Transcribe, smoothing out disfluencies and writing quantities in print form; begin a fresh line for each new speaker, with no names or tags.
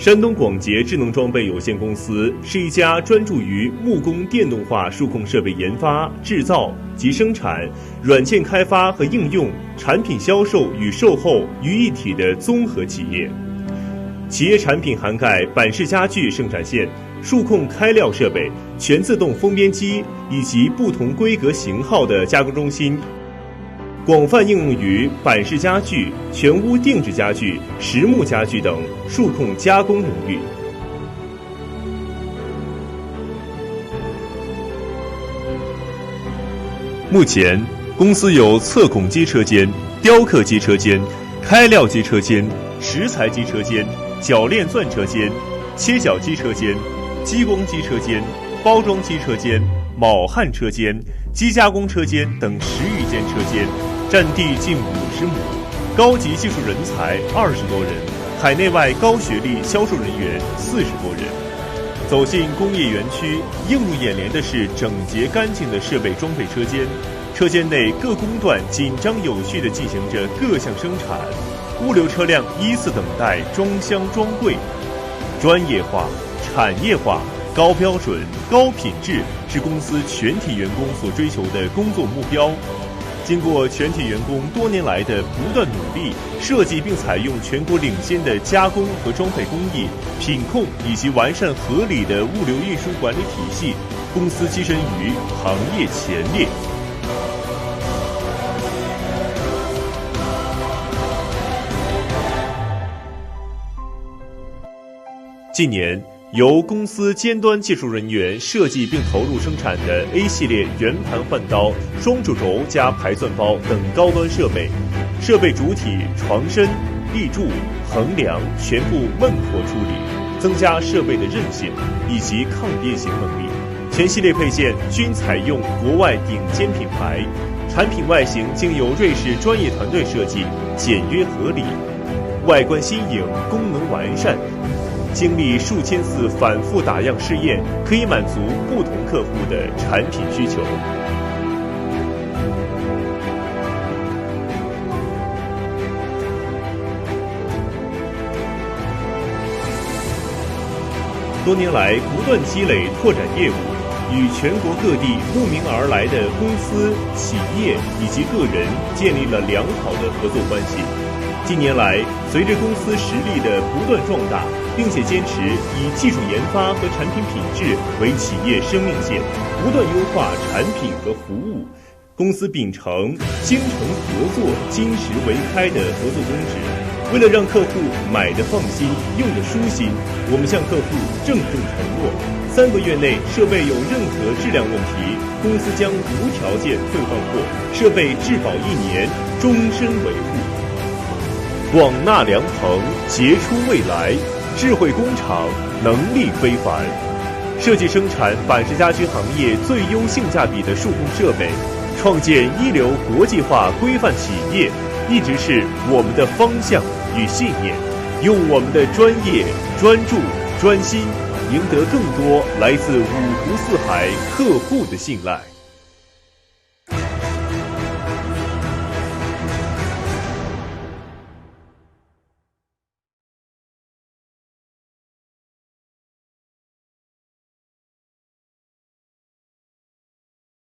山东广捷智能装备有限公司是一家专注于木工电动化数控设备研发、制造及生产、软件开发和应用、产品销售与售后于一体的综合企业。企业产品涵盖板式家具生产线、数控开料设备、全自动封边机以及不同规格型号的加工中心，广泛应用于板式家具、全屋定制家具、实木家具等数控加工领域。目前，公司有测孔机车间、雕刻机车间、开料机车间、石材机车间、铰链钻车间、切角机车间、激光机车间、包装机车间、铆焊车间、机加工车间等10余间车间，占地近50亩，高级技术人才20多人，海内外高学历销售人员40多人。走进工业园区，映入眼帘的是整洁干净的设备装备车间，车间内各工段紧张有序地进行着各项生产，物流车辆依次等待装箱装柜。专业化、产业化、高标准、高品质是公司全体员工所追求的工作目标。经过全体员工多年来的不断努力，设计并采用全国领先的加工和装配工艺、品控以及完善合理的物流运输管理体系，公司跻身于行业前列。近年，由公司尖端技术人员设计并投入生产的 A 系列圆盘换刀、双主轴加排钻包等高端设备，设备主体、床身、立柱、横梁全部闷活处理，增加设备的韧性以及抗变形能力。全系列配件均采用国外顶尖品牌，产品外形经由瑞士专业团队设计，简约合理，外观新颖，功能完善。经历数千次反复打样试验，可以满足不同客户的产品需求。多年来不断积累拓展业务，与全国各地慕名而来的公司、企业以及个人建立了良好的合作关系。近年来，随着公司实力的不断壮大，并且坚持以技术研发和产品品质为企业生命线，不断优化产品和服务，公司秉承精诚合作、金石为开的合作宗旨。为了让客户买得放心、用得舒心，我们向客户郑重承诺：3个月内设备有任何质量问题，公司将无条件退换货，设备质保1年，终身维护。广纳良朋，杰出未来，智慧工厂，能力非凡，设计生产板式家居行业最优性价比的数控设备，创建一流国际化规范企业，一直是我们的方向与信念。用我们的专业、专注、专心，赢得更多来自5湖4海客户的信赖。